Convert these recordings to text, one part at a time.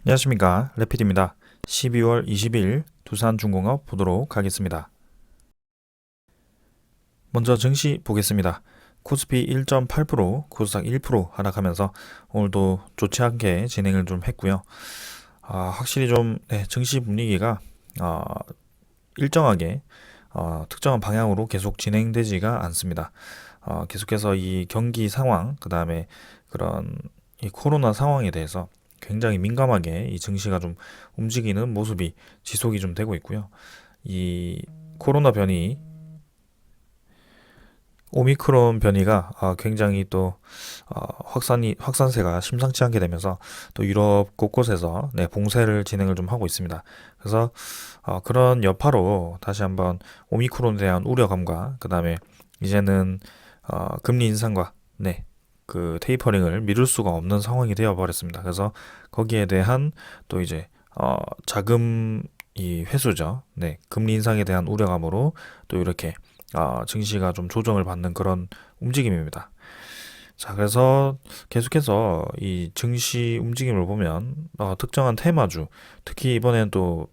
안녕하십니까, 레피드입니다. 12월 20일 두산중공업 보도록 하겠습니다. 먼저 증시 보겠습니다. 코스피 1.8%, 코스닥 1% 하락하면서 오늘도 좋지 않게 진행을 좀 했고요. 확실히 좀 증시 분위기가 어, 일정하게 특정한 방향으로 계속 진행되지가 않습니다. 계속해서 이 경기 상황, 그 다음에 그런 이 코로나 상황에 대해서 굉장히 민감하게 이 증시가 좀 움직이는 모습이 지속이 좀 되고 있고요. 이 코로나 변이, 오미크론 변이가 굉장히 또 확산세가 심상치 않게 되면서 또 유럽 곳곳에서 봉쇄를 진행을 좀 하고 있습니다. 그래서 그런 여파로 다시 한번 오미크론에 대한 우려감과 그 다음에 이제는 금리 인상과 그 테이퍼링을 미룰 수가 없는 상황이 되어 버렸습니다. 그래서 거기에 대한 또 이제 자금 이 회수죠. 금리 인상에 대한 우려감으로 또 이렇게 증시가 좀 조정을 받는 그런 움직임입니다. 자, 그래서 계속해서 이 증시 움직임을 보면 특정한 테마주, 특히 이번에는 또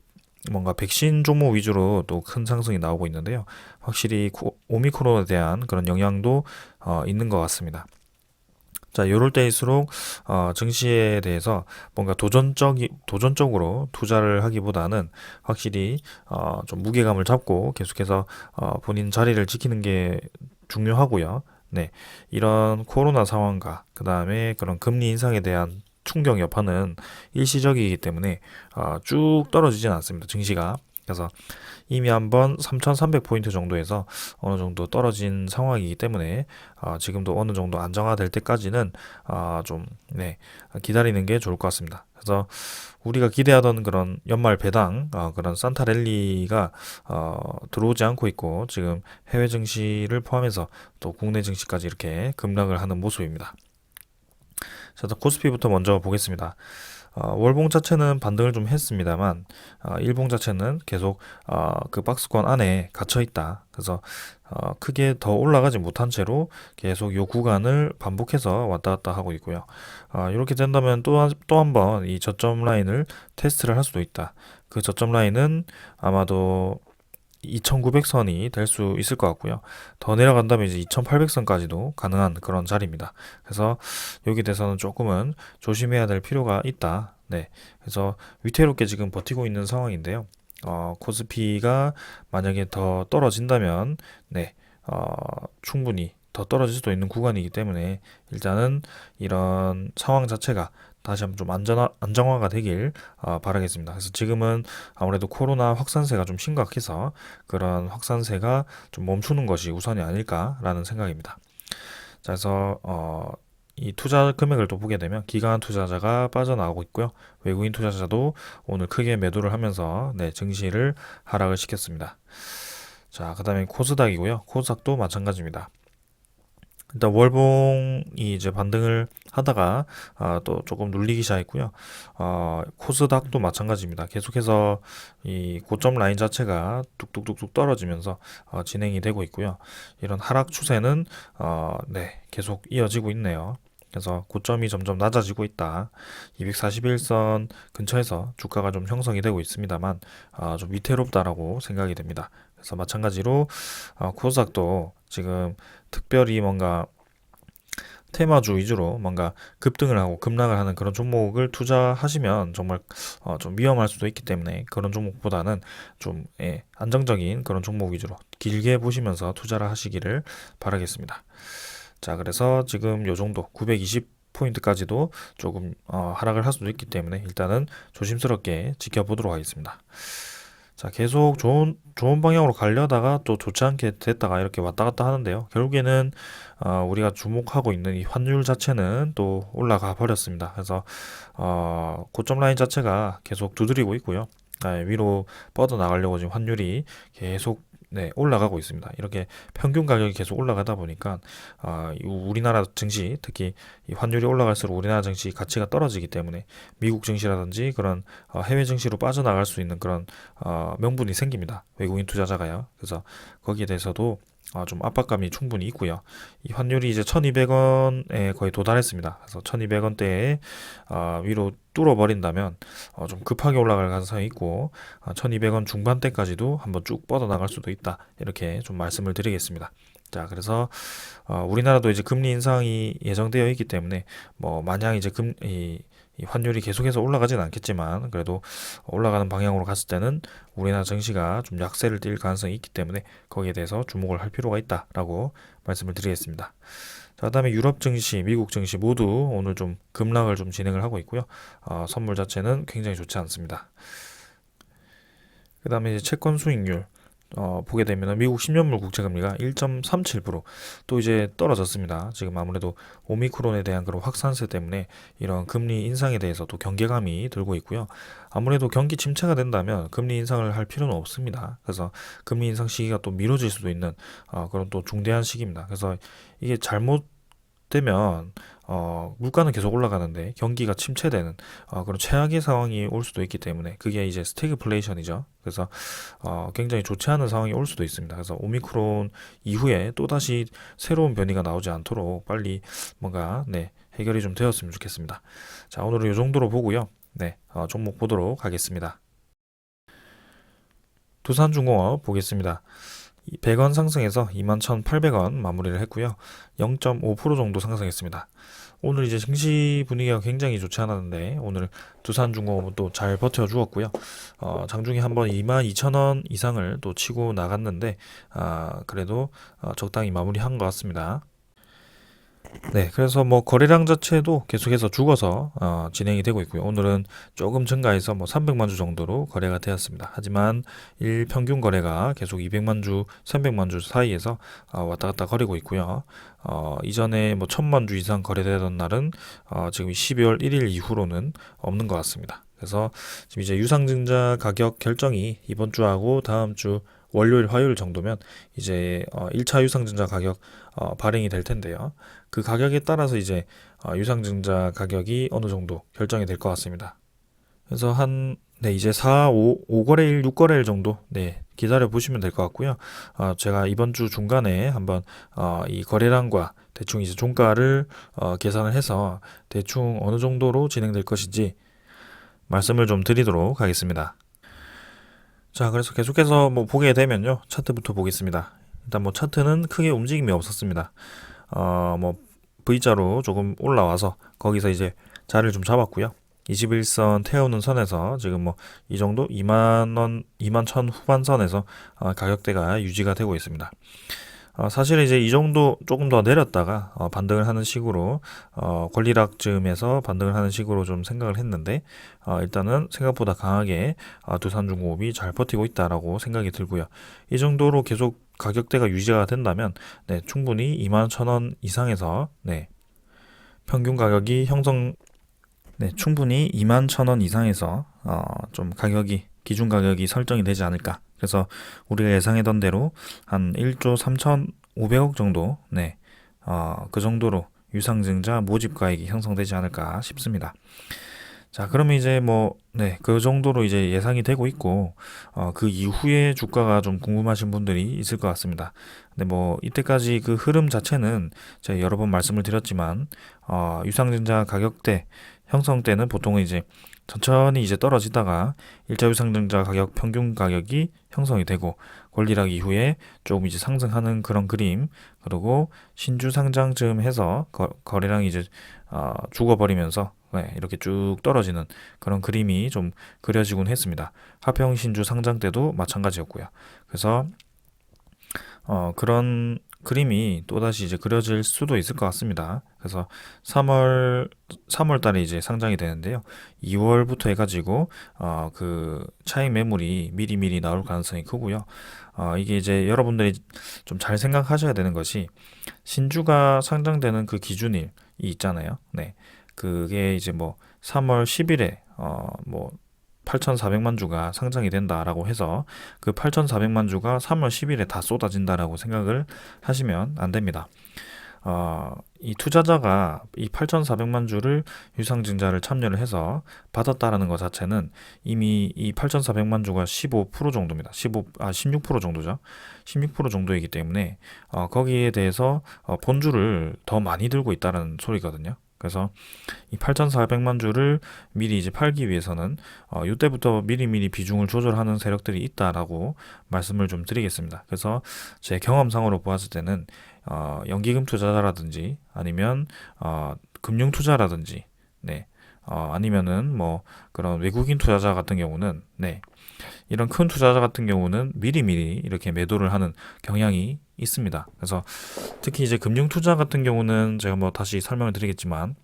뭔가 백신 종목 위주로 또 큰 상승이 나오고 있는데요. 확실히 오미크론에 대한 그런 영향도 있는 것 같습니다. 자, 요럴 때일수록 증시에 대해서 뭔가 도전적으로 투자를 하기보다는 확실히 좀 무게감을 잡고 계속해서 본인 자리를 지키는 게 중요하고요. 이런 코로나 상황과 그 다음에 그런 금리 인상에 대한 충격 여파는 일시적이기 때문에 쭉 떨어지진 않습니다. 증시가. 그래서 이미 한번 3,300포인트 정도에서 어느 정도 떨어진 상황이기 때문에 지금도 어느 정도 안정화될 때까지는 좀 기다리는 게 좋을 것 같습니다. 그래서 우리가 기대하던 그런 연말 배당 그런 산타 랠리가 들어오지 않고 있고 지금 해외 증시를 포함해서 또 국내 증시까지 이렇게 급락을 하는 모습입니다. 자, 코스피부터 먼저 보겠습니다. 월봉 자체는 반등을 좀 했습니다만 일봉 자체는 계속 그 박스권 안에 갇혀 있다. 그래서 크게 더 올라가지 못한 채로 계속 이 구간을 반복해서 왔다 갔다 하고 있고요. 이렇게 된다면 또 한 번 이 저점 라인을 테스트를 할 수도 있다. 그 저점 라인은 아마도 2900선이 될 수 있을 것 같고요. 더 내려간다면 이제 2800선까지도 가능한 그런 자리입니다. 그래서 여기 대해서는 조금은 조심해야 될 필요가 있다. 그래서 위태롭게 지금 버티고 있는 상황인데요. 코스피가 만약에 더 떨어진다면, 충분히 더 떨어질 수도 있는 구간이기 때문에 일단은 이런 상황 자체가 다시 한번 좀 안정화가 되길 바라겠습니다. 그래서 지금은 아무래도 코로나 확산세가 좀 심각해서 그런 확산세가 좀 멈추는 것이 우선이 아닐까라는 생각입니다. 자, 그래서 이 투자 금액을 또 보게 되면 기관 투자자가 빠져나오고 있고요. 외국인 투자자도 오늘 크게 매도를 하면서 증시를 하락을 시켰습니다. 자, 그다음에 코스닥이고요. 코스닥도 마찬가지입니다. 일단 월봉이 이제 반등을 하다가 또 조금 눌리기 시작했고요. 코스닥도 마찬가지입니다. 계속해서 이 고점 라인 자체가 뚝뚝뚝뚝 떨어지면서 진행이 되고 있고요. 이런 하락 추세는 계속 이어지고 있네요. 그래서 고점이 점점 낮아지고 있다. 241선 근처에서 주가가 좀 형성이 되고 있습니다만 좀 위태롭다라고 생각이 됩니다. 그래서 마찬가지로 코스닥도 지금 특별히 뭔가 테마주 위주로 뭔가 급등을 하고 급락을 하는 그런 종목을 투자하시면 정말 좀 위험할 수도 있기 때문에 그런 종목보다는 좀 안정적인 그런 종목 위주로 길게 보시면서 투자를 하시기를 바라겠습니다. 자, 그래서 지금 요 정도 920포인트까지도 조금 하락을 할 수도 있기 때문에 일단은 조심스럽게 지켜보도록 하겠습니다. 자, 계속 좋은 방향으로 가려다가 또 좋지 않게 됐다가 이렇게 왔다 갔다 하는데요. 결국에는 우리가 주목하고 있는 이 환율 자체는 또 올라가 버렸습니다. 그래서 고점 라인 자체가 계속 두드리고 있고요. 위로 뻗어 나가려고 지금 환율이 계속 올라가고 있습니다. 이렇게 평균 가격이 계속 올라가다 보니까 이 우리나라 증시, 특히 이 환율이 올라갈수록 우리나라 증시 가치가 떨어지기 때문에 미국 증시라든지 그런 해외 증시로 빠져나갈 수 있는 그런 명분이 생깁니다. 외국인 투자자가요. 그래서 거기에 대해서도 좀 압박감이 충분히 있고요. 이 환율이 이제 1200원에 거의 도달했습니다. 그래서 1200원대에 위로 뚫어버린다면 좀 급하게 올라갈 가능성이 있고 1200원 중반대까지도 한번 쭉 뻗어나갈 수도 있다. 이렇게 좀 말씀을 드리겠습니다. 자, 그래서 우리나라도 이제 금리 인상이 예정되어 있기 때문에 뭐 마냥 이제 이 환율이 계속해서 올라가진 않겠지만 그래도 올라가는 방향으로 갔을 때는 우리나라 증시가 좀 약세를 띌 가능성이 있기 때문에 거기에 대해서 주목을 할 필요가 있다라고 말씀을 드리겠습니다. 자, 그다음에 유럽 증시, 미국 증시 모두 오늘 좀 급락을 좀 진행을 하고 있고요. 선물 자체는 굉장히 좋지 않습니다. 그다음에 이제 채권 수익률 보게 되면 미국 10년물 국채금리가 1.37%또 이제 떨어졌습니다. 지금 아무래도 오미크론에 대한 그런 확산세 때문에 이런 금리 인상에 대해서 또 경계감이 들고 있고요. 아무래도 경기 침체가 된다면 금리 인상을 할 필요는 없습니다. 그래서 금리 인상 시기가 또 미뤄질 수도 있는 그런 또 중대한 시기입니다. 그래서 이게 잘못되면 물가는 계속 올라가는데 경기가 침체되는 그런 최악의 상황이 올 수도 있기 때문에 그게 이제 스태그플레이션이죠. 그래서 굉장히 좋지 않은 상황이 올 수도 있습니다. 그래서 오미크론 이후에 또다시 새로운 변이가 나오지 않도록 빨리 뭔가 해결이 좀 되었으면 좋겠습니다. 자, 오늘은 이 정도로 보고요. 종목 보도록 하겠습니다. 두산중공업 보겠습니다. 100원 상승해서 21,800원 마무리를 했고요. 0.5% 정도 상승했습니다. 오늘 이제 증시 분위기가 굉장히 좋지 않았는데 오늘 두산중공업은 또 잘 버텨주었고요. 장중에 한번 22,000원 이상을 또 치고 나갔는데 그래도 적당히 마무리한 것 같습니다. 그래서 뭐 거래량 자체도 계속해서 죽어서 진행이 되고 있고요. 오늘은 조금 증가해서 뭐 300만 주 정도로 거래가 되었습니다. 하지만 일 평균 거래가 계속 200만 주, 300만 주 사이에서 왔다 갔다 거리고 있고요. 이전에 뭐 1000만 주 이상 거래되던 날은 지금 12월 1일 이후로는 없는 것 같습니다. 그래서 지금 이제 유상증자 가격 결정이 이번 주하고 다음 주 월요일, 화요일 정도면 이제 1차 유상증자 가격 발행이 될 텐데요. 그 가격에 따라서 이제 유상증자 가격이 어느 정도 결정이 될 것 같습니다. 그래서 이제 5거래일, 6거래일 정도 기다려 보시면 될 것 같고요. 제가 이번 주 중간에 한번 이 거래량과 대충 이제 종가를 계산을 해서 대충 어느 정도로 진행될 것인지 말씀을 좀 드리도록 하겠습니다. 자, 그래서 계속해서 뭐 보게 되면요. 차트부터 보겠습니다. 일단 뭐 차트는 크게 움직임이 없었습니다. 뭐 V자로 조금 올라와서 거기서 이제 자리를 좀 잡았고요. 21선 태우는 선에서 지금 뭐 이 정도 2만원, 2만1 후반선에서 가격대가 유지가 되고 있습니다. 사실 이제 이 정도 조금 더 내렸다가 반등을 하는 식으로 권리락쯤에서 반등을 하는 식으로 좀 생각을 했는데 일단은 생각보다 강하게 두산중공업이 잘 버티고 있다라고 생각이 들고요. 이 정도로 계속 가격대가 유지가 된다면 충분히 21,000원 이상에서 평균 가격이 충분히 21,000원 이상에서 좀 가격이 기준 가격이 설정이 되지 않을까. 그래서 우리가 예상했던 대로 한 1조 3,500억 정도, 그 정도로 유상증자 모집가액이 형성되지 않을까 싶습니다. 자, 그러면 이제 그 정도로 이제 예상이 되고 있고, 그 이후에 주가가 좀 궁금하신 분들이 있을 것 같습니다. 근데 뭐, 이때까지 그 흐름 자체는 제가 여러 번 말씀을 드렸지만, 유상증자 가격대 형성 때는 보통은 이제 천천히 이제 떨어지다가 1차 유상증자 가격 평균 가격이 형성이 되고 권리락 이후에 조금 이제 상승하는 그런 그림, 그리고 신주 상장쯤 해서 거래량이 이제 죽어버리면서 이렇게 쭉 떨어지는 그런 그림이 좀 그려지곤 했습니다. 하평 신주 상장 때도 마찬가지였고요. 그래서 그런 그림이 또다시 이제 그려질 수도 있을 것 같습니다. 그래서 3월 달에 이제 상장이 되는데요. 2월부터 해가지고 그 차익 매물이 미리미리 나올 가능성이 크고요. 이게 이제 여러분들이 좀 잘 생각하셔야 되는 것이 신주가 상장되는 그 기준일이 있잖아요. 그게 이제 뭐 3월 10일에 뭐 8,400만 주가 상장이 된다라고 해서 그 8,400만 주가 3월 10일에 다 쏟아진다라고 생각을 하시면 안 됩니다. 이 투자자가 이 8,400만 주를 유상증자를 참여를 해서 받았다라는 것 자체는 이미 이 8,400만 주가 15% 정도입니다. 16% 정도죠. 16% 정도이기 때문에 거기에 대해서 본주를 더 많이 들고 있다는 소리거든요. 그래서 이 8,400만 주를 미리 이제 팔기 위해서는 이때부터 미리미리 비중을 조절하는 세력들이 있다라고 말씀을 좀 드리겠습니다. 그래서 제 경험상으로 보았을 때는 연기금 투자자라든지 아니면 금융 투자라든지 네. 아니면은 뭐 그런 외국인 투자자 같은 경우는 네. 이런 큰 투자자 같은 경우는 미리미리 이렇게 매도를 하는 경향이 있습니다. 그래서 특히 이제 금융 투자 같은 경우는 제가 뭐 다시 설명을 드리겠지만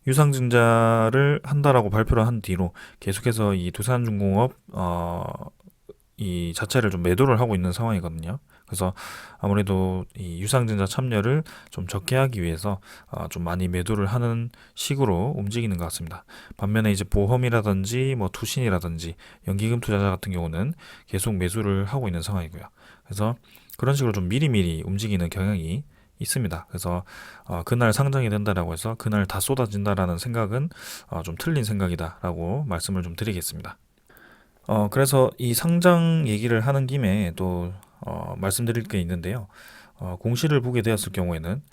유상증자를 한다라고 발표를 한 뒤로 계속해서 이 두산중공업 이 자체를 좀 매도를 하고 있는 상황이거든요. 그래서 아무래도 이 유상증자 참여를 좀 적게 하기 위해서 좀 많이 매도를 하는 식으로 움직이는 것 같습니다. 반면에 이제 보험이라든지 뭐 투신이라든지 연기금 투자자 같은 경우는 계속 매수를 하고 있는 상황이고요. 그래서 그런 식으로 좀 미리미리 움직이는 경향이 있습니다. 그래서 그날 상장이 된다라고 해서 그날 다 쏟아진다라는 생각은 좀 틀린 생각이다라고 말씀을 좀 드리겠습니다. 그래서 이 상장 얘기를 하는 김에 또 말씀드릴 게 있는데요. 공시를 보게 되었을 경우에는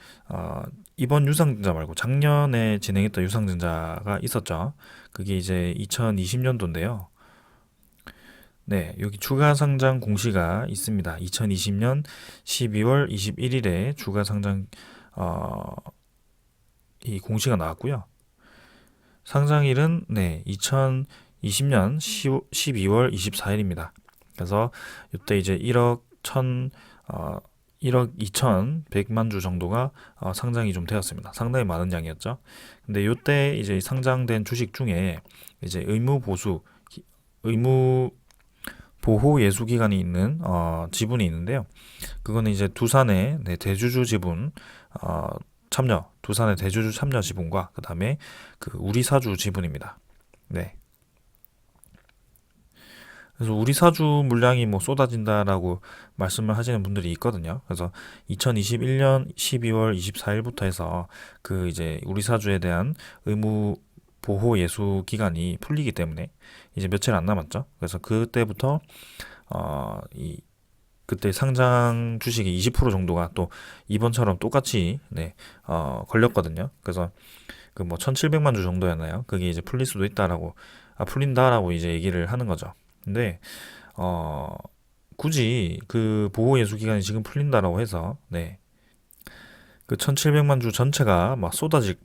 이번 유상증자 말고 작년에 진행했던 유상증자가 있었죠. 그게 이제 2020년도인데요. 네, 여기 추가 상장 공시가 있습니다. 2020년 12월 21일에 추가 상장 이 공시가 나왔고요. 상장일은 네, 2020년 12월 24일입니다. 그래서 이때 이제 1억 2,100만 주 정도가 상장이 좀 되었습니다. 상당히 많은 양이었죠. 근데 이때 이제 상장된 주식 중에 이제 의무 보호 예수 기간이 있는 지분이 있는데요. 그거는 이제 두산의 네, 대주주 지분 참여, 두산의 대주주 참여 지분과 그다음에 그 우리 사주 지분입니다. 네. 그래서 우리 사주 물량이 뭐 쏟아진다라고 말씀을 하시는 분들이 있거든요. 그래서 2021년 12월 24일부터 해서 그 이제 우리 사주에 대한 의무 보호 예수 기간이 풀리기 때문에 이제 며칠 안 남았죠. 그래서 그때부터 이 그때 상장 주식이 20% 정도가 또 이번처럼 똑같이 네, 걸렸거든요. 그래서 그 뭐 1,700만 주 정도였나요? 그게 이제 풀릴 수도 있다라고 풀린다라고 이제 얘기를 하는 거죠. 근데 어 굳이 그 보호 예수 기간이 지금 풀린다라고 해서 네. 그 1,700만 주 전체가 막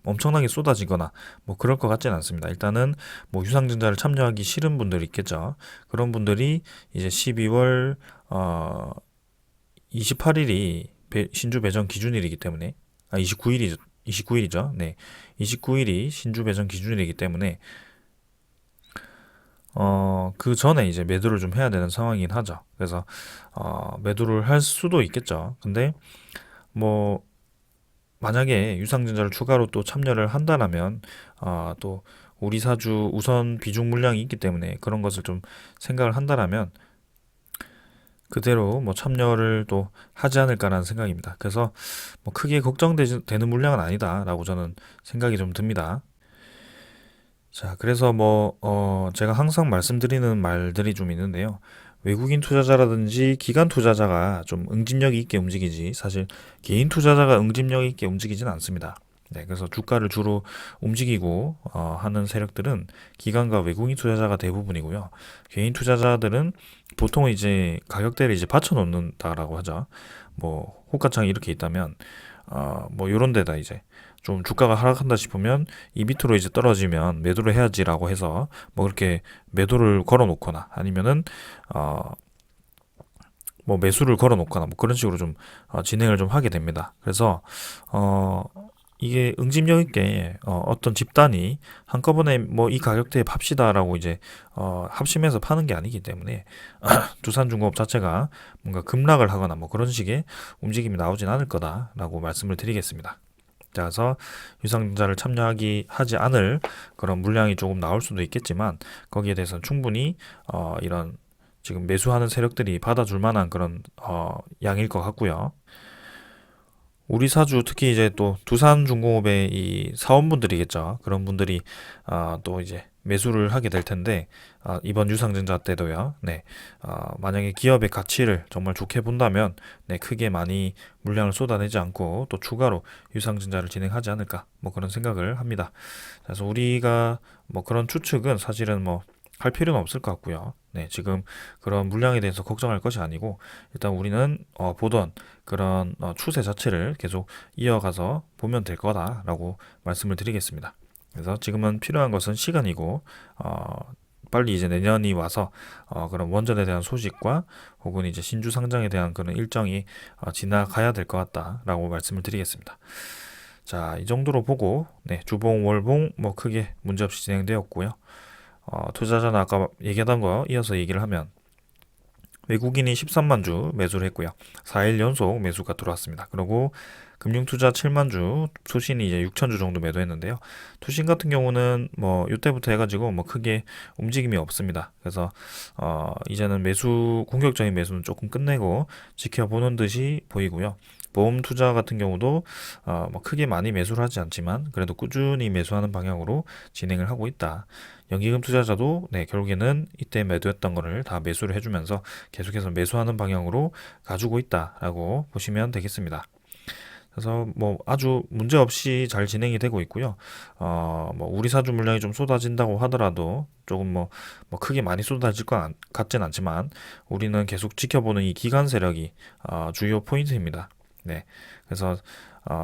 엄청나게 쏟아지거나 뭐 그럴 것 같지는 않습니다. 일단은 뭐 유상증자를 참여하기 싫은 분들이 있겠죠. 그런 분들이 이제 12월 28일이 신주 배정 기준일이기 때문에 29일이죠. 네. 29일이 신주 배정 기준일이기 때문에 그 전에 이제 매도를 좀 해야 되는 상황이긴 하죠. 그래서 매도를 할 수도 있겠죠. 근데 뭐 만약에 유상증자를 추가로 또 참여를 한다라면 또 우리 사주 우선 비중 물량이 있기 때문에 그런 것을 좀 생각을 한다라면 그대로 뭐 참여를 또 하지 않을까라는 생각입니다. 그래서 뭐 크게 걱정되는 물량은 아니다라고 저는 생각이 좀 듭니다. 자, 그래서 뭐 제가 항상 말씀드리는 말들이 좀 있는데요. 외국인 투자자라든지 기관 투자자가 좀 응집력 있게 움직이지 사실 개인 투자자가 응집력 있게 움직이지는 않습니다. 네, 그래서 주가를 주로 움직이고 하는 세력들은 기관과 외국인 투자자가 대부분이고요. 개인 투자자들은 보통 이제 가격대를 이제 받쳐 놓는다라고 하죠. 뭐 호가창이 이렇게 있다면 뭐 요런 데다 이제 좀 주가가 하락한다 싶으면 이 밑으로 이제 떨어지면 매도를 해야지라고 해서 뭐 그렇게 매도를 걸어 놓거나 아니면은 뭐 매수를 걸어 놓거나 뭐 그런 식으로 좀 진행을 좀 하게 됩니다. 그래서 어 이게 응집력 있게 어떤 집단이 한꺼번에 뭐 이 가격대에 팝시다라고 이제 합심해서 파는 게 아니기 때문에 두산중공업 자체가 뭔가 급락을 하거나 뭐 그런 식의 움직임이 나오진 않을 거다라고 말씀을 드리겠습니다. 자, 그래서 유상증자를 하지 않을 그런 물량이 조금 나올 수도 있겠지만 거기에 대해서는 충분히 이런 지금 매수하는 세력들이 받아줄 만한 그런 양일 것 같고요. 우리 사주 특히 이제 또 두산중공업의 이 사원분들이겠죠. 그런 분들이 또 이제 매수를 하게 될 텐데 이번 유상증자 때도요. 네, 만약에 기업의 가치를 정말 좋게 본다면 네, 크게 많이 물량을 쏟아내지 않고 또 추가로 유상증자를 진행하지 않을까 뭐 그런 생각을 합니다. 그래서 우리가 뭐 그런 추측은 사실은 뭐 할 필요는 없을 것 같고요. 네, 지금 그런 물량에 대해서 걱정할 것이 아니고 일단 우리는 보던 그런 추세 자체를 계속 이어가서 보면 될 거다라고 말씀을 드리겠습니다. 그래서 지금은 필요한 것은 시간이고 빨리 이제 내년이 와서 그런 원전에 대한 소식과 혹은 이제 신주 상장에 대한 그런 일정이 지나가야 될 것 같다라고 말씀을 드리겠습니다. 자, 이 정도로 보고 네, 주봉, 월봉 뭐 크게 문제없이 진행되었고요. 투자자는 아까 얘기하던 거 이어서 얘기를 하면 외국인이 13만 주 매수를 했고요. 4일 연속 매수가 들어왔습니다. 그리고 금융투자 7만 주, 투신이 이제 6천 주 정도 매도했는데요. 투신 같은 경우는 뭐 이때부터 해가지고 뭐 크게 움직임이 없습니다. 그래서 이제는 매수 공격적인 매수는 조금 끝내고 지켜보는 듯이 보이고요. 보험 투자 같은 경우도 뭐 크게 많이 매수를 하지 않지만 그래도 꾸준히 매수하는 방향으로 진행을 하고 있다. 연기금 투자자도 네, 결국에는 이때 매도했던 거를 다 매수를 해주면서 계속해서 매수하는 방향으로 가지고 있다라고 보시면 되겠습니다. 그래서 뭐 아주 문제 없이 잘 진행이 되고 있고요. 뭐 우리 사주 물량이 좀 쏟아진다고 하더라도 조금 뭐 크게 많이 쏟아질 것 같진 않지만 우리는 계속 지켜보는 이 기간 세력이 주요 포인트입니다. 네. 그래서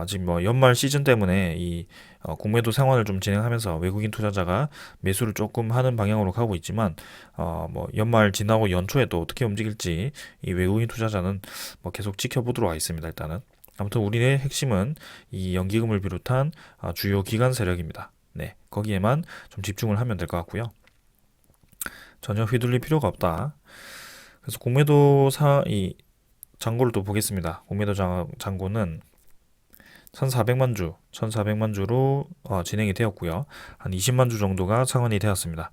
지금 뭐 연말 시즌 때문에 이 공매도 상환을 좀 진행하면서 외국인 투자자가 매수를 조금 하는 방향으로 가고 있지만 뭐 연말 지나고 연초에 또 어떻게 움직일지 이 외국인 투자자는 뭐 계속 지켜보도록 하겠습니다. 일단은 아무튼 우리의 핵심은 이 연기금을 비롯한 주요 기관 세력입니다. 네, 거기에만 좀 집중을 하면 될 것 같고요. 전혀 휘둘릴 필요가 없다. 그래서 공매도 이 잔고를 또 보겠습니다. 공매도 잔고는 1,400만 주, 1,400만 주로 진행이 되었고요. 한 20만 주 정도가 상환이 되었습니다.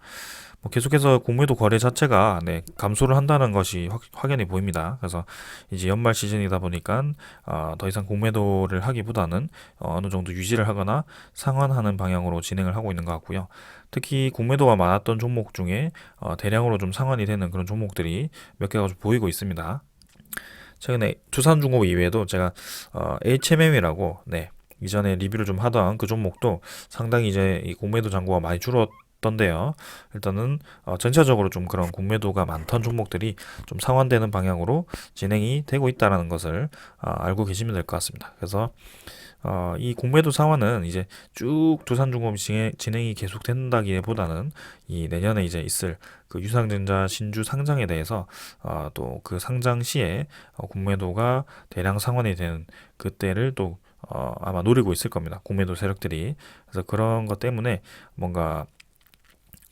뭐 계속해서 공매도 거래 자체가 네, 감소를 한다는 것이 확연히 보입니다. 그래서 이제 연말 시즌이다 보니까 더 이상 공매도를 하기보다는 어느 정도 유지를 하거나 상환하는 방향으로 진행을 하고 있는 것 같고요. 특히 공매도가 많았던 종목 중에 대량으로 좀 상환이 되는 그런 종목들이 몇 개가 좀 보이고 있습니다. 최근에 두산중공업 이외에도 제가 HMM이라고 네, 이전에 리뷰를 좀 하던 그 종목도 상당히 이제 이 공매도 잔고가 많이 줄었던데요. 일단은 전체적으로 좀 그런 공매도가 많던 종목들이 좀 상환되는 방향으로 진행이 되고 있다는 것을 알고 계시면 될 것 같습니다. 그래서 이 공매도 상환은 이제 쭉 두산중공업 진행이 계속된다기보다는 이 내년에 이제 있을 그 유상증자 신주 상장에 대해서 또 그 상장 시에 공매도가 대량 상환이 되는 그때를 또 아마 노리고 있을 겁니다. 공매도 세력들이. 그래서 그런 것 때문에 뭔가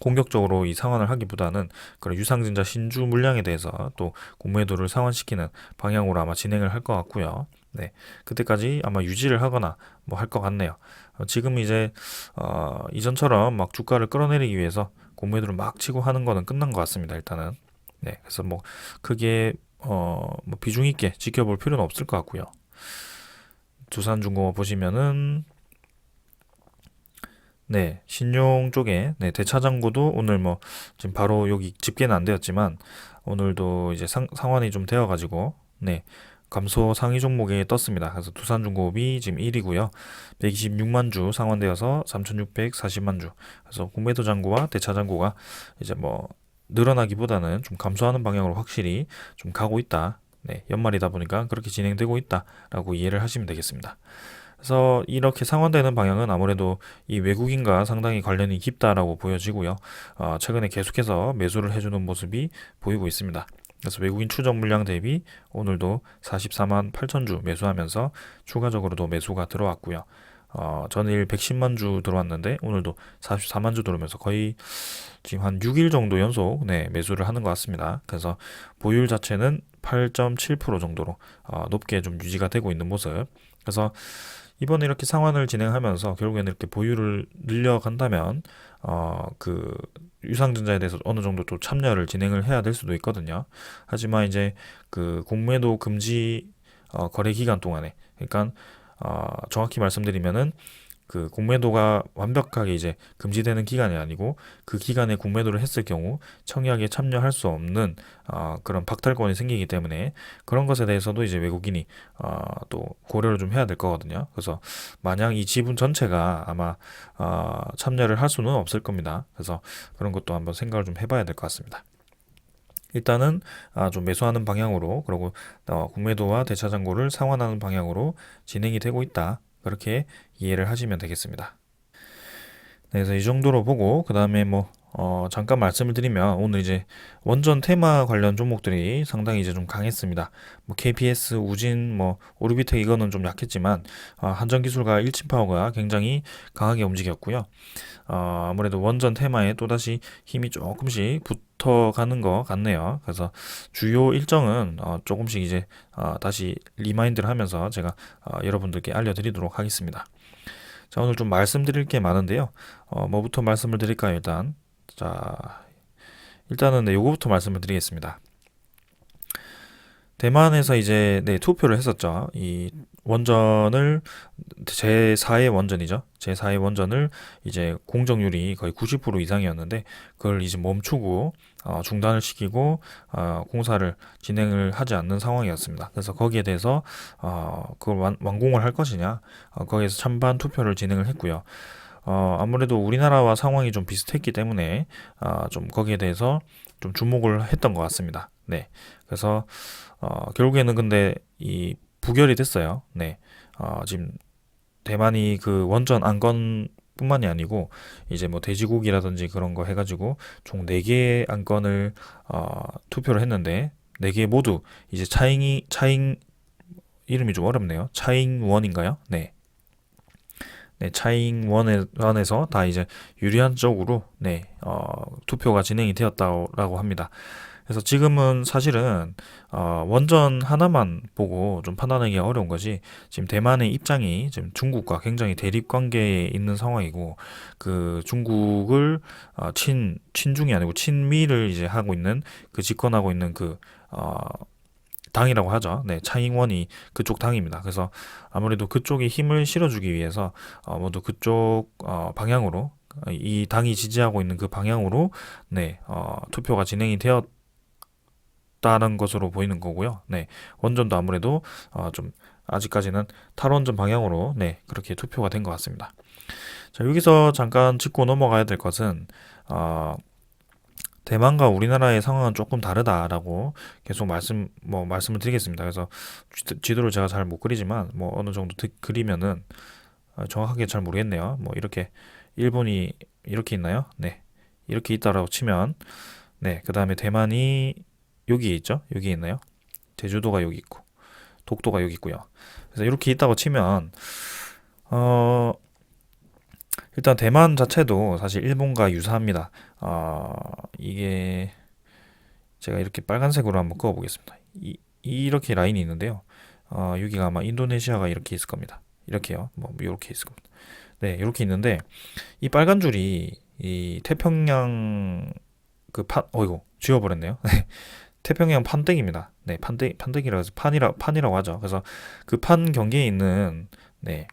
공격적으로 이 상환을 하기보다는 그런 유상증자 신주 물량에 대해서 또 공매도를 상환시키는 방향으로 아마 진행을 할 것 같고요. 네, 그때까지 아마 유지를 하거나 뭐 할 것 같네요. 지금 이제 이전처럼 막 주가를 끌어내리기 위해서 공매도를 막 치고 하는 거는 끝난 것 같습니다. 일단은 네, 그래서 뭐 크게 뭐 비중 있게 지켜볼 필요는 없을 것 같고요. 두산중공업 보시면은 네, 신용 쪽에 네, 대차장고도 오늘 뭐 지금 바로 여기 집계는 안 되었지만 오늘도 이제 상환이 좀 되어가지고 네, 감소 상위 종목에 떴습니다. 그래서 두산중공업이 지금 1위고요. 126만 주 상환되어서 3,640만 주. 그래서 공매도 잔고와 대차 잔고가 이제 뭐 늘어나기보다는 좀 감소하는 방향으로 확실히 좀 가고 있다. 네, 연말이다 보니까 그렇게 진행되고 있다라고 이해를 하시면 되겠습니다. 그래서 이렇게 상환되는 방향은 아무래도 이 외국인과 상당히 관련이 깊다라고 보여지고요. 최근에 계속해서 매수를 해주는 모습이 보이고 있습니다. 그래서 외국인 추적 물량 대비 오늘도 44만 8천 주 매수하면서 추가적으로도 매수가 들어왔고요. 전일 110만 주 들어왔는데 오늘도 44만 주 들어오면서 거의 지금 한 6일 정도 연속 네, 매수를 하는 것 같습니다. 그래서 보유율 자체는 8.7% 정도로 높게 좀 유지가 되고 있는 모습. 그래서 이번에 이렇게 상환을 진행하면서 결국에는 이렇게 보유를 늘려간다면 그 유상증자에 대해서 어느 정도 또 참여를 진행을 해야 될 수도 있거든요. 하지만 이제 그 공매도 금지 거래 기간 동안에 그러니까 정확히 말씀드리면은 그 공매도가 완벽하게 이제 금지되는 기간이 아니고 그 기간에 공매도를 했을 경우 청약에 참여할 수 없는 그런 박탈권이 생기기 때문에 그런 것에 대해서도 이제 외국인이 또 고려를 좀 해야 될 거거든요. 그래서 마냥 이 지분 전체가 아마 참여를 할 수는 없을 겁니다. 그래서 그런 것도 한번 생각을 좀 해봐야 될 것 같습니다. 일단은 좀 매수하는 방향으로 그리고 공매도와 대차장고를 상환하는 방향으로 진행이 되고 있다. 그렇게 이해를 하시면 되겠습니다. 네, 그래서 이 정도로 보고 그 다음에 뭐 잠깐 말씀을 드리면 오늘 이제 원전 테마 관련 종목들이 상당히 이제 좀 강했습니다. 뭐 KPS, 우진, 뭐 오르비텍 이거는 좀 약했지만 한전기술과 일진파워가 굉장히 강하게 움직였고요. 아무래도 원전 테마에 또다시 힘이 조금씩 붙어가는 것 같네요. 그래서 주요 일정은 조금씩 이제 다시 리마인드를 하면서 제가 여러분들께 알려드리도록 하겠습니다. 자, 오늘 좀 말씀드릴 게 많은데요. 뭐부터 말씀을 드릴까요, 일단? 자, 일단은 네, 요거부터 말씀을 드리겠습니다. 대만에서 이제 네, 투표를 했었죠. 이 원전을 제4의 원전이죠. 제4의 원전을 이제 공정률이 거의 90% 이상이었는데 그걸 이제 멈추고 중단을 시키고 공사를 진행을 하지 않는 상황이었습니다. 그래서 거기에 대해서 그걸 완공을 할 것이냐 거기에서 찬반 투표를 진행을 했고요. 아무래도 우리나라와 상황이 좀 비슷했기 때문에 좀 거기에 대해서 좀 주목을 했던 것 같습니다. 네, 그래서 결국에는 근데 이 부결이 됐어요. 네, 지금 대만이 그 원전 안건 뿐만이 아니고 이제 뭐 돼지고기라든지 그런 거 해가지고 총 4개의 안건을 투표를 했는데 4개 모두 이제 차잉 이름이 좀 어렵네요. 차잉원인가요? 네. 네, 차잉원에서 다 이제 유리한 쪽으로 네, 투표가 진행이 되었다고 합니다. 그래서 지금은 사실은 원전 하나만 보고 좀 판단하기 어려운 것이 지금 대만의 입장이 지금 중국과 굉장히 대립 관계에 있는 상황이고 그 중국을 친중이 아니고 친미를 이제 하고 있는 그 집권하고 있는 그 당이라고 하죠. 네, 차잉원이 그쪽 당입니다. 그래서 아무래도 그쪽에 힘을 실어주기 위해서 모두 그쪽 방향으로 이 당이 지지하고 있는 그 방향으로 네, 투표가 진행이 되었다는 것으로 보이는 거고요. 네, 원전도 아무래도 좀 아직까지는 탈원전 방향으로 네, 그렇게 투표가 된 것 같습니다. 자, 여기서 잠깐 짚고 넘어가야 될 것은 대만과 우리나라의 상황은 조금 다르다라고 계속 말씀을 드리겠습니다. 그래서 지도를 제가 잘 못 그리지만 뭐 어느 정도 그리면은 정확하게 잘 모르겠네요. 뭐 이렇게 일본이 이렇게 있나요? 네, 이렇게 있다라고 치면 네, 그 다음에 대만이 여기 있죠? 여기 있나요? 제주도가 여기 있고 독도가 여기 있고요. 그래서 이렇게 있다고 치면 어 일단 대만 자체도 사실 일본과 유사합니다. 이게 제가 이렇게 빨간색으로 한번 그어보겠습니다. 이렇게 라인이 있는데요. 여기가 아마 인도네시아가 이렇게 있을 겁니다. 이렇게요. 뭐 이렇게 있을 겁니다. 네, 이렇게 있는데 이 빨간 줄이 이 태평양 어이구 지워버렸네요. 네, 태평양 판때기입니다. 네, 판때기라고 해서 판이라고 하죠. 그래서 그 판 경계에 있는 네,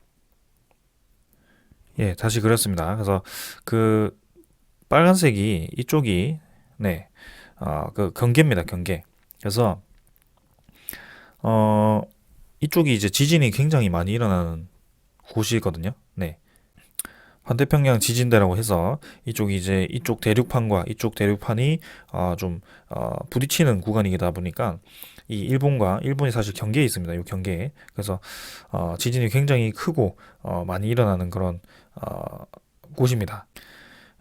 예, 다시 그렸습니다. 그래서 그 빨간색이 이쪽이 네, 그 경계입니다. 경계. 그래서 어, 이쪽이 이제 지진이 굉장히 많이 일어나는 곳이거든요. 네. 환태평양 지진대라고 해서 이쪽이 이제 이쪽 대륙판과 이쪽 대륙판이 좀 부딪히는 구간이다 보니까 이 일본이 사실 경계에 있습니다. 이 경계에. 그래서 지진이 굉장히 크고 많이 일어나는 그런 곳입니다.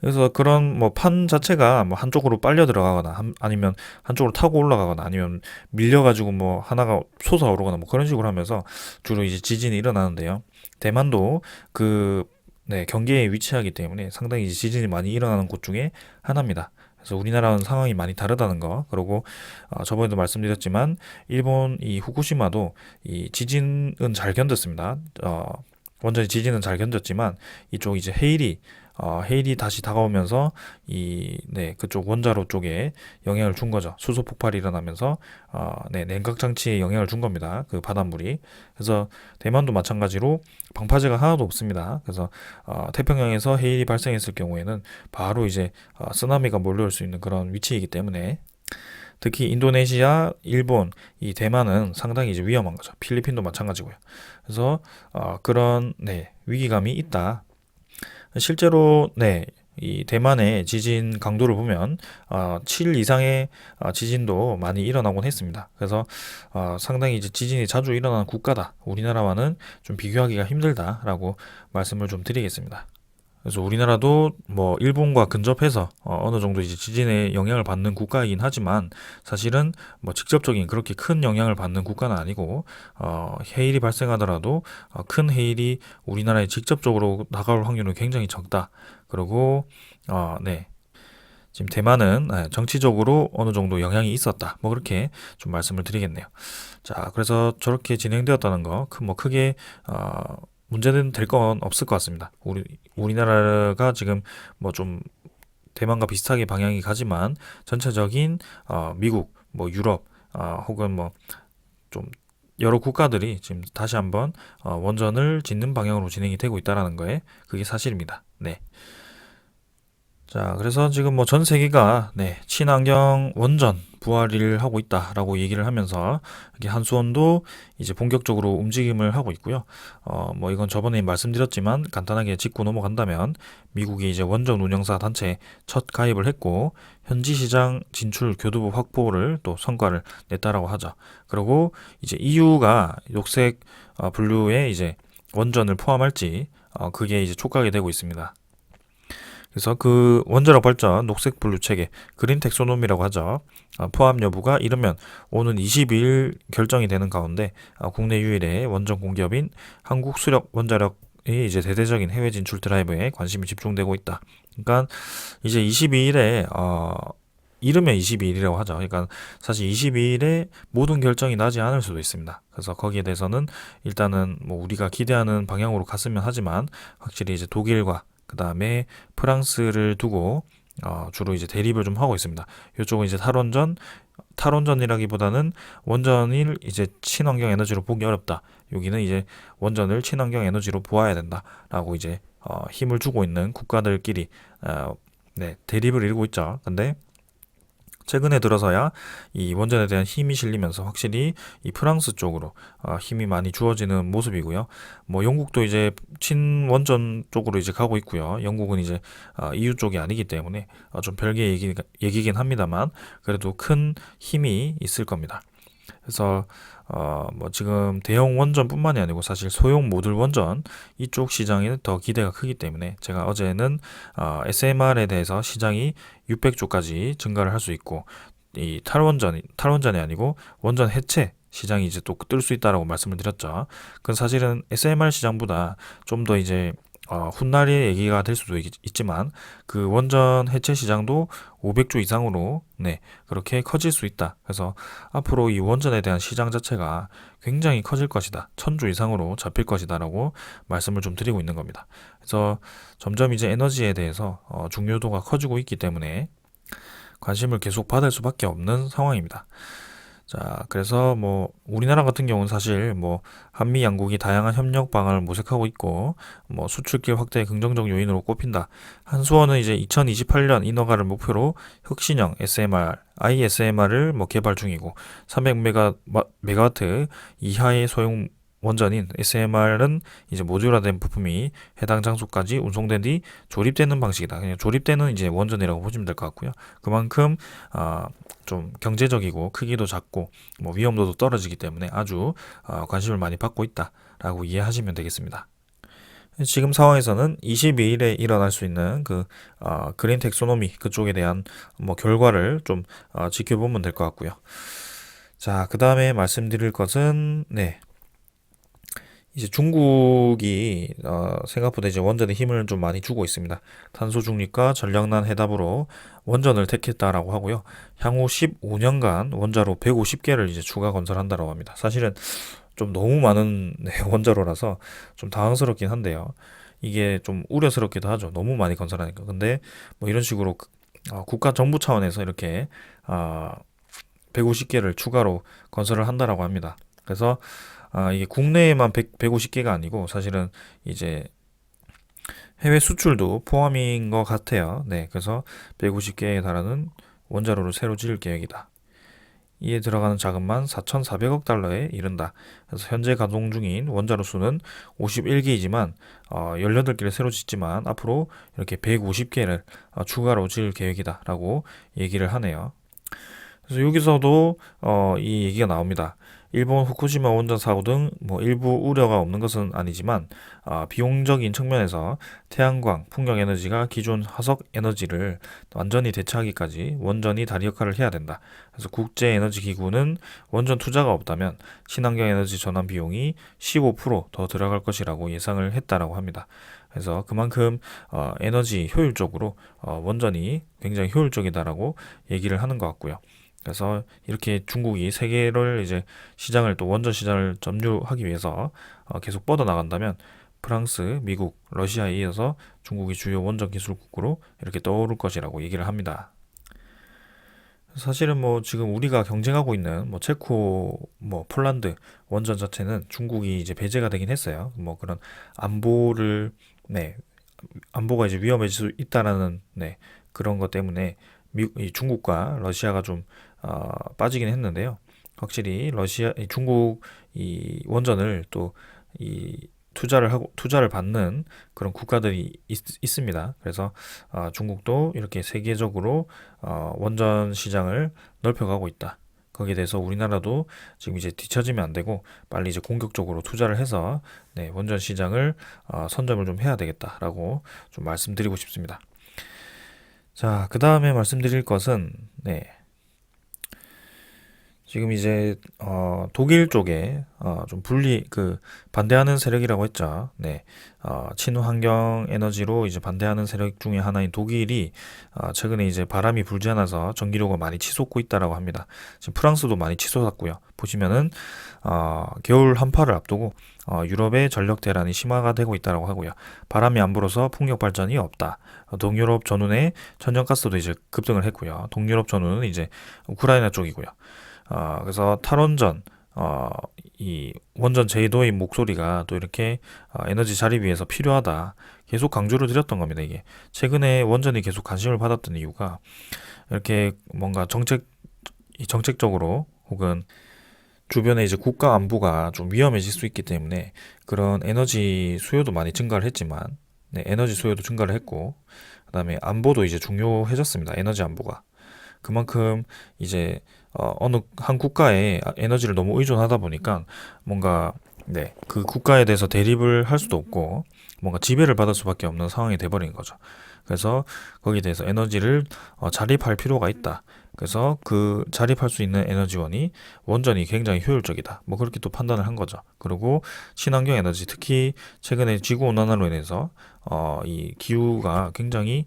그래서 그런 뭐 판 자체가 뭐 한쪽으로 빨려 들어가거나 아니면 한쪽으로 타고 올라가거나 아니면 밀려가지고 뭐 하나가 솟아오르거나 뭐 그런 식으로 하면서 주로 이제 지진이 일어나는데요. 대만도 그 네, 경계에 위치하기 때문에 상당히 이제 지진이 많이 일어나는 곳 중에 하나입니다. 그래서 우리나라는 상황이 많이 다르다는 거. 그리고 저번에도 말씀드렸지만 일본 이 후쿠시마도 이 지진은 잘 견뎠습니다. 완전히 지진은 잘 견뎠지만 이쪽 이제 해일이 해일이 다시 다가오면서 그쪽 원자로 쪽에 영향을 준 거죠. 수소 폭발이 일어나면서 냉각 장치에 영향을 준 겁니다. 그 바닷물이. 그래서 대만도 마찬가지로 방파제가 하나도 없습니다. 그래서 태평양에서 해일이 발생했을 경우에는 바로 이제 쓰나미가 몰려올 수 있는 그런 위치이기 때문에 특히 인도네시아, 일본, 이 대만은 상당히 이제 위험한 거죠. 필리핀도 마찬가지고요. 그래서 그런 위기감이 있다. 실제로 이 대만의 지진 강도를 보면 7 이상의 지진도 많이 일어나곤 했습니다. 그래서 상당히 이제 지진이 자주 일어나는 국가다. 우리나라와는 좀 비교하기가 힘들다라고 말씀을 좀 드리겠습니다. 그래서 우리나라도 뭐 일본과 근접해서 어느 정도 이제 지진에 영향을 받는 국가이긴 하지만 사실은 뭐 직접적인 그렇게 큰 영향을 받는 국가는 아니고 해일이 발생하더라도 큰 해일이 우리나라에 직접적으로 다가올 확률은 굉장히 적다. 그리고 지금 대만은 정치적으로 어느 정도 영향이 있었다. 뭐 그렇게 좀 말씀을 드리겠네요. 자, 그래서 저렇게 진행되었다는 거, 뭐 크게 문제는 될 건 없을 것 같습니다. 우리나라가 지금 뭐 좀 대만과 비슷하게 방향이 가지만 전체적인 미국, 뭐 유럽, 혹은 뭐 좀 여러 국가들이 지금 다시 한번 원전을 짓는 방향으로 진행이 되고 있다라는 거에 그게 사실입니다. 네. 자, 그래서 지금 뭐 전 세계가 친환경 원전 부활을 하고 있다라고 얘기를 하면서 이렇게 한수원도 이제 본격적으로 움직임을 하고 있고요. 뭐 이건 저번에 말씀드렸지만 간단하게 짚고 넘어간다면 미국이 이제 원전 운영사 단체에 첫 가입을 했고 현지 시장 진출 교두보 확보를 또 성과를 냈다라고 하죠. 그리고 이제 EU가 녹색 분류에 이제 원전을 포함할지 그게 이제 촉각이 되고 있습니다. 그래서 그 원자력 발전 녹색 분류 체계 그린 텍소노미라고 하죠. 포함 여부가 이르면 오는 22일 결정이 되는 가운데 국내 유일의 원전 공기업인 한국 수력 원자력이 이제 대대적인 해외 진출 드라이브에 관심이 집중되고 있다. 그러니까 이제 22일에 이르면 22일이라고 하죠. 그러니까 사실 22일에 모든 결정이 나지 않을 수도 있습니다. 그래서 거기에 대해서는 일단은 뭐 우리가 기대하는 방향으로 갔으면 하지만 확실히 이제 독일과 그 다음에 프랑스를 두고 주로 이제 대립을 좀 하고 있습니다. 이쪽은 이제 탈원전이라기보다는 원전을 이제 친환경 에너지로 보기 어렵다. 여기는 이제 원전을 친환경 에너지로 보아야 된다라고 이제 힘을 주고 있는 국가들끼리 대립을 이루고 있죠. 근데 최근에 들어서야 이 원전에 대한 힘이 실리면서 확실히 이 프랑스 쪽으로 힘이 많이 주어지는 모습이고요. 뭐 영국도 이제 친원전 쪽으로 이제 가고 있고요. 영국은 이제 EU 쪽이 아니기 때문에 좀 별개 얘기긴 합니다만 그래도 큰 힘이 있을 겁니다. 그래서 뭐 지금 대형 원전뿐만이 아니고 사실 소형 모듈 원전 이쪽 시장에 더 기대가 크기 때문에 제가 어제는 SMR에 대해서 시장이 600조까지 증가를 할 수 있고 이 탈원전이 아니고 원전 해체 시장이 이제 또 뜰 수 있다라고 말씀을 드렸죠. 그건 사실은 SMR 시장보다 좀 더 이제 훗날의 얘기가 될 수도 있지만 그 원전 해체 시장도 500조 이상으로 그렇게 커질 수 있다. 그래서 앞으로 이 원전에 대한 시장 자체가 굉장히 커질 것이다. 1000조 이상으로 잡힐 것이다라고 말씀을 좀 드리고 있는 겁니다. 그래서 점점 이제 에너지에 대해서 중요도가 커지고 있기 때문에 관심을 계속 받을 수밖에 없는 상황입니다. 자, 그래서 뭐 우리나라 같은 경우는 사실 뭐 한미 양국이 다양한 협력 방안을 모색하고 있고 뭐 수출길 확대의 긍정적 요인으로 꼽힌다. 한수원은 이제 2028년 인허가를 목표로 혁신형 SMR, ISMR을 뭐 개발 중이고 300메가와트 이하의 소형 원전인 SMR은 이제 모듈화된 부품이 해당 장소까지 운송된 뒤 조립되는 방식이다. 그냥 조립되는 이제 원전이라고 보시면 될 것 같고요. 그만큼 좀 경제적이고 크기도 작고 뭐 위험도도 떨어지기 때문에 아주 관심을 많이 받고 있다라고 이해하시면 되겠습니다. 지금 상황에서는 22일에 일어날 수 있는 그 그린 텍소노미 그쪽에 대한 뭐 결과를 좀 지켜보면 될 것 같고요. 자, 그 다음에 말씀드릴 것은 이제 중국이 생각보다 이제 원전에 힘을 좀 많이 주고 있습니다. 탄소 중립과 전력난 해답으로 원전을 택했다라고 하고요. 향후 15년간 원자로 150개를 이제 추가 건설한다라고 합니다. 사실은 좀 너무 많은 원자로라서 좀 당황스럽긴 한데요. 이게 좀 우려스럽기도 하죠. 너무 많이 건설하니까. 근데 뭐 이런 식으로 국가 정부 차원에서 이렇게 150개를 추가로 건설을 한다라고 합니다. 그래서 이게 국내에만 150개가 아니고 사실은 이제 해외 수출도 포함인 것 같아요. 네, 그래서 150개에 달하는 원자로를 새로 지을 계획이다. 이에 들어가는 자금만 4,400억 달러에 이른다. 그래서 현재 가동 중인 원자로 수는 51개이지만 18개를 새로 짓지만 앞으로 이렇게 150개를 추가로 지을 계획이다라고 얘기를 하네요. 그래서 여기서도 이 얘기가 나옵니다. 일본 후쿠시마 원전 사고 등 뭐 일부 우려가 없는 것은 아니지만 비용적인 측면에서 태양광, 풍력 에너지가 기존 화석 에너지를 완전히 대체하기까지 원전이 다리 역할을 해야 된다. 그래서 국제 에너지 기구는 원전 투자가 없다면 친환경 에너지 전환 비용이 15%더 들어갈 것이라고 예상을 했다라고 합니다. 그래서 그만큼 에너지 효율적으로 원전이 굉장히 효율적이다라고 얘기를 하는 것 같고요. 그래서 이렇게 중국이 세계를 이제 시장을 또 원전 시장을 점유하기 위해서 계속 뻗어 나간다면 프랑스, 미국, 러시아에 이어서 중국이 주요 원전 기술국으로 이렇게 떠오를 것이라고 얘기를 합니다. 사실은 뭐 지금 우리가 경쟁하고 있는 뭐 체코, 뭐 폴란드 원전 자체는 중국이 이제 배제가 되긴 했어요. 뭐 그런 안보를 네, 안보가 이제 위험해질 수 있다라는 그런 것 때문에 이 중국과 러시아가 좀 빠지긴 했는데요. 확실히 중국 이 원전을 또 이 투자를 받는 그런 국가들이 있습니다. 그래서 중국도 이렇게 세계적으로 원전 시장을 넓혀가고 있다. 거기에 대해서 우리나라도 지금 이제 뒤처지면 안 되고 빨리 이제 공격적으로 투자를 해서 원전 시장을 선점을 좀 해야 되겠다라고 좀 말씀드리고 싶습니다. 자, 그 다음에 말씀드릴 것은 지금 이제 독일 쪽에 좀 반대하는 세력이라고 했죠. 네, 친환경 에너지로 이제 반대하는 세력 중에 하나인 독일이 최근에 이제 바람이 불지 않아서 전기료가 많이 치솟고 있다라고 합니다. 지금 프랑스도 많이 치솟았고요. 보시면은 겨울 한파를 앞두고 유럽의 전력 대란이 심화가 되고 있다라고 하고요. 바람이 안 불어서 풍력 발전이 없다. 동유럽 전운의 천연가스도 이제 급등을 했고요. 동유럽 전운은 이제 우크라이나 쪽이고요. 그래서 탈원전, 이 원전 제도의 목소리가 또 이렇게 에너지 자립 위해서 필요하다. 계속 강조를 드렸던 겁니다, 이게. 최근에 원전이 계속 관심을 받았던 이유가 이렇게 뭔가 정책적으로 혹은 주변에 이제 국가 안보가 좀 위험해질 수 있기 때문에 그런 에너지 수요도 많이 증가를 했지만, 에너지 수요도 증가를 했고, 그다음에 안보도 이제 중요해졌습니다. 에너지 안보가. 그만큼 이제 어느 한 국가에 에너지를 너무 의존하다 보니까 뭔가 그 국가에 대해서 대립을 할 수도 없고 뭔가 지배를 받을 수밖에 없는 상황이 돼버린 거죠. 그래서 거기에 대해서 에너지를 자립할 필요가 있다. 그래서 그 자립할 수 있는 에너지원이 원전이 굉장히 효율적이다. 뭐 그렇게 또 판단을 한 거죠. 그리고 친환경 에너지, 특히 최근에 지구 온난화로 인해서 이 기후가 굉장히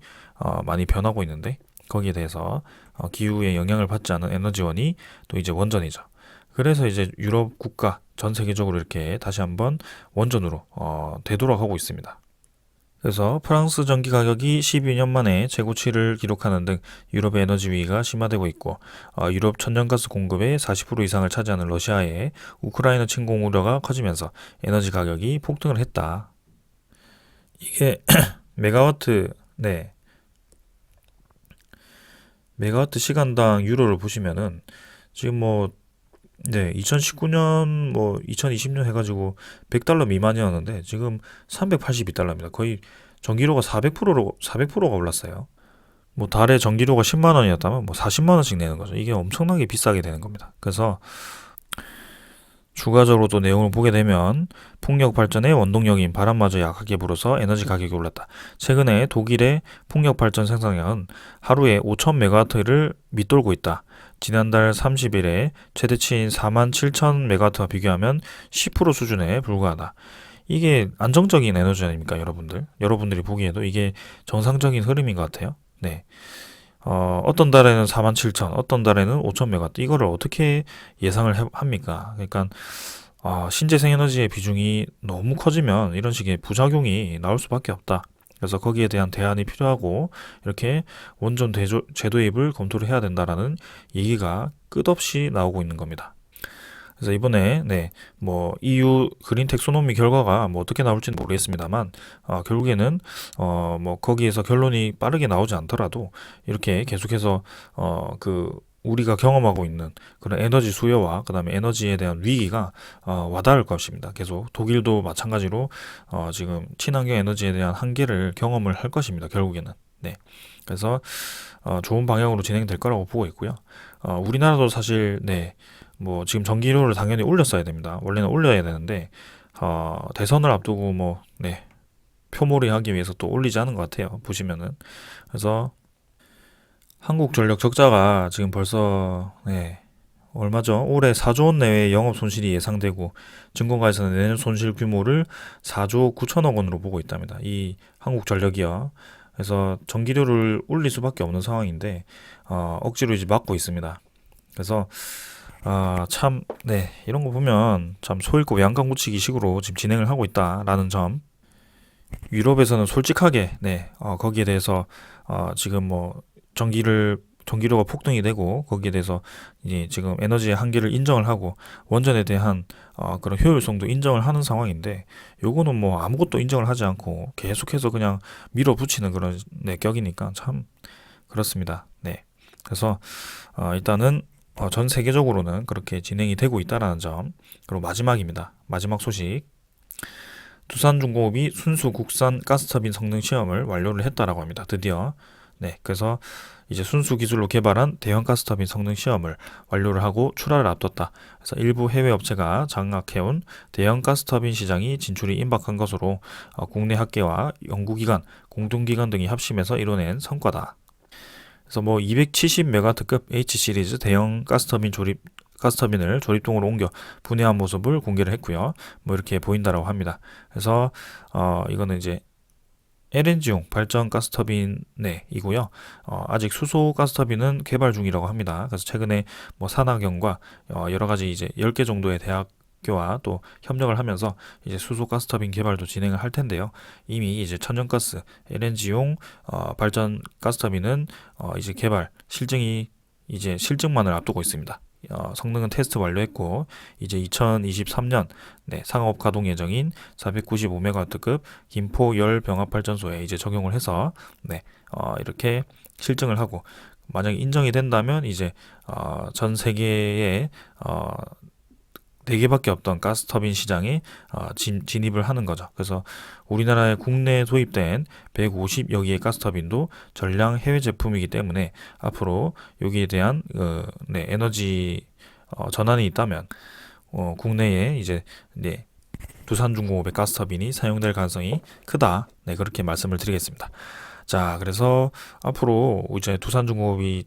많이 변하고 있는데 거기에 대해서 기후에 영향을 받지 않은 에너지원이 또 이제 원전이죠. 그래서 이제 유럽 국가 전 세계적으로 이렇게 다시 한번 원전으로 되돌아가고 있습니다. 그래서 프랑스 전기 가격이 12년 만에 최고치를 기록하는 등 유럽의 에너지 위기가 심화되고 있고 유럽 천연가스 공급의 40% 이상을 차지하는 러시아의 우크라이나 침공 우려가 커지면서 에너지 가격이 폭등을 했다. 이게 메가와트 메가와트 시간당 유로를 보시면은 지금 2019년 2020년 해가지고 100달러 미만이었는데 지금 382달러입니다. 거의 전기료가 400%가 올랐어요. 뭐 달에 전기료가 10만 원이었다면 40만 원씩 내는 거죠. 이게 엄청나게 비싸게 되는 겁니다. 그래서 추가적으로 또 내용을 보게 되면 풍력 발전의 원동력인 바람마저 약하게 불어서 에너지 가격이 올랐다. 최근에 독일의 풍력 발전 생산량은 하루에 5,000메가와트를 밑돌고 있다. 지난달 30일에 최대치인 47,000메가와트와 비교하면 10% 수준에 불과하다. 이게 안정적인 에너지 아닙니까, 여러분들? 여러분들이 보기에도 이게 정상적인 흐름인 것 같아요. 네. 어떤 달에는 47,000, 어떤 달에는 5,000메가와트. 이거를 어떻게 예상을 합니까? 그러니까 신재생 에너지의 비중이 너무 커지면 이런 식의 부작용이 나올 수밖에 없다. 그래서 거기에 대한 대안이 필요하고 이렇게 원전 제도입을 검토를 해야 된다라는 얘기가 끝없이 나오고 있는 겁니다. 그래서 이번에 뭐 EU 그린 텍소노미 결과가 뭐 어떻게 나올지는 모르겠습니다만 결국에는 뭐 거기에서 결론이 빠르게 나오지 않더라도 이렇게 계속해서 그 우리가 경험하고 있는 그런 에너지 수요와 그다음에 에너지에 대한 위기가 와닿을 것입니다. 계속 독일도 마찬가지로 지금 친환경 에너지에 대한 한계를 경험을 할 것입니다. 결국에는. 네. 그래서 좋은 방향으로 진행될 거라고 보고 있고요. 우리나라도 사실 뭐 지금 전기료를 당연히 올렸어야 됩니다. 원래는 올려야 되는데 대선을 앞두고 표몰이 하기 위해서 또 올리지 않은 것 같아요. 보시면은. 그래서 한국전력 적자가 지금 벌써 얼마죠? 올해 4조 원 내외의 영업 손실이 예상되고 증권가에서는 내년 손실 규모를 4조 9천억 원으로 보고 있답니다. 이 한국전력이요. 그래서 전기료를 올릴 수밖에 없는 상황인데 억지로 이제 막고 있습니다. 그래서 참 이런 거 보면 참 소잃고 양강구치기 식으로 지금 진행을 하고 있다라는 점. 유럽에서는 솔직하게 거기에 대해서 지금 뭐 전기료가 폭등이 되고 거기에 대해서 이제 지금 에너지의 한계를 인정을 하고 원전에 대한 그런 효율성도 인정을 하는 상황인데 요거는 뭐 아무것도 인정을 하지 않고 계속해서 그냥 밀어붙이는 그런 격이니까 참 그렇습니다. 그래서 일단은 전 세계적으로는 그렇게 진행이 되고 있다라는 점. 그리고 마지막입니다. 마지막 소식. 두산중공업이 순수 국산 가스터빈 성능 시험을 완료를 했다라고 합니다. 드디어. 그래서 이제 순수 기술로 개발한 대형 가스터빈 성능 시험을 완료를 하고 출하를 앞뒀다. 그래서 일부 해외 업체가 장악해온 대형 가스터빈 시장이 진출이 임박한 것으로 국내 학계와 연구기관, 공동기관 등이 합심해서 이뤄낸 성과다. 그래서 뭐 270메가와트급 H 시리즈 대형 가스터빈을 조립동으로 옮겨 분해한 모습을 공개를 했고요. 뭐 이렇게 보인다라고 합니다. 그래서 이거는 이제 LNG용 발전 가스터빈이고요. 아직 수소 가스터빈은 개발 중이라고 합니다. 그래서 최근에 뭐 산학연과 여러 가지 이제 10개 정도의 대학교와 또 협력을 하면서 이제 수소 가스터빈 개발도 진행을 할 텐데요. 이미 이제 천연가스, LNG용 발전 가스터빈은 이제 개발 실증만을 앞두고 있습니다. 성능은 테스트 완료했고 이제 2023년 상업 가동 예정인 495메가와트급 김포 열 병합발전소에 이제 적용을 해서 이렇게 실증을 하고 만약에 인정이 된다면 이제 전 세계에 4개밖에 없던 가스터빈 시장에 진입을 하는 거죠. 그래서 우리나라에 국내에 도입된 150여 개의 가스터빈도 전량 해외 제품이기 때문에 앞으로 여기에 대한 에너지 전환이 있다면 국내에 이제 두산중공업의 가스터빈이 사용될 가능성이 크다. 그렇게 말씀을 드리겠습니다. 자, 그래서 앞으로 이제 두산중공업이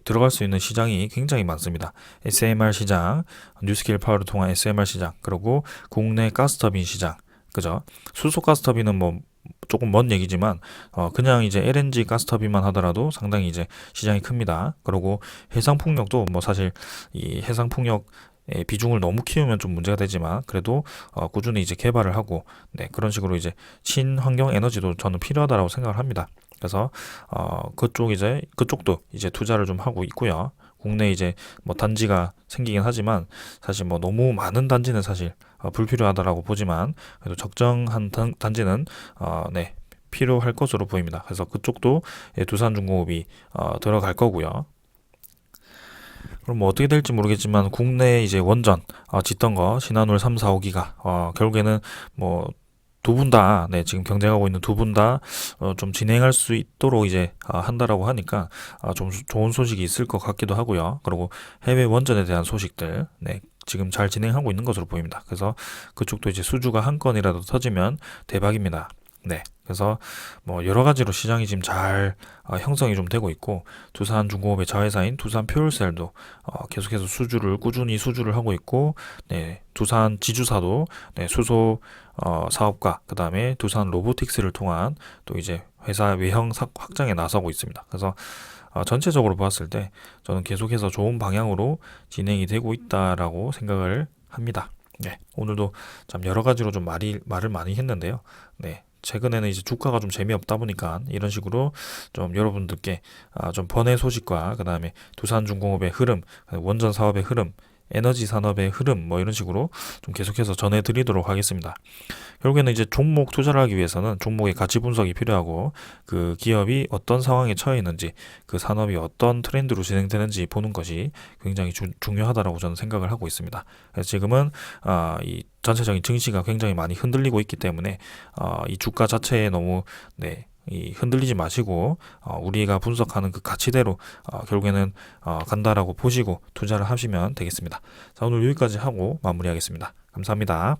들어갈 수 있는 시장이 굉장히 많습니다. SMR 시장, 뉴스케일 파워를 통한 SMR 시장, 그리고 국내 가스터빈 시장, 그죠? 수소 가스터빈은 뭐 조금 먼 얘기지만 그냥 이제 LNG 가스터빈만 하더라도 상당히 이제 시장이 큽니다. 그리고 해상풍력도 뭐 사실 이 해상풍력 비중을 너무 키우면 좀 문제가 되지만 그래도 꾸준히 이제 개발을 하고 그런 식으로 이제 친환경 에너지도 저는 필요하다라고 생각을 합니다. 그래서 그쪽도 이제 투자를 좀 하고 있고요. 국내 이제 뭐 단지가 생기긴 하지만 사실 뭐 너무 많은 단지는 사실 불필요하다라고 보지만 그래도 적정한 단지는 필요할 것으로 보입니다. 그래서 그쪽도 두산중공업이 들어갈 거고요. 그럼 뭐 어떻게 될지 모르겠지만 국내 이제 원전 짓던 거 신한울 3, 4, 5기가 결국에는 뭐 두 분 다 지금 경쟁하고 있는 두 분 다 좀 진행할 수 있도록 이제 한다라고 하니까 좀 좋은 소식이 있을 것 같기도 하고요. 그리고 해외 원전에 대한 소식들 지금 잘 진행하고 있는 것으로 보입니다. 그래서 그쪽도 이제 수주가 한 건이라도 터지면 대박입니다. 그래서 뭐 여러 가지로 시장이 지금 잘 형성이 좀 되고 있고 두산중공업의 자회사인 두산퓨얼셀도 계속해서 꾸준히 수주를 하고 있고 두산 지주사도 수소 사업과 그 다음에 두산 로보틱스를 통한 또 이제 회사 외형 확장에 나서고 있습니다. 그래서 전체적으로 봤을 때 저는 계속해서 좋은 방향으로 진행이 되고 있다라고 생각을 합니다. 네, 오늘도 참 여러 가지로 좀 말을 많이 했는데요. 네, 최근에는 이제 주가가 좀 재미없다 보니까 이런 식으로 좀 여러분들께 좀 번외 소식과 그다음에 두산중공업의 흐름, 원전 사업의 흐름, 에너지 산업의 흐름 뭐 이런 식으로 좀 계속해서 전해드리도록 하겠습니다. 결국에는 이제 종목 투자를 하기 위해서는 종목의 가치 분석이 필요하고 그 기업이 어떤 상황에 처해 있는지 그 산업이 어떤 트렌드로 진행되는지 보는 것이 굉장히 중요하다라고 저는 생각을 하고 있습니다. 그래서 지금은 이 전체적인 증시가 굉장히 많이 흔들리고 있기 때문에 이 주가 자체에 너무 이 흔들리지 마시고 우리가 분석하는 그 가치대로 결국에는 간다라고 보시고 투자를 하시면 되겠습니다. 자, 오늘 여기까지 하고 마무리하겠습니다. 감사합니다.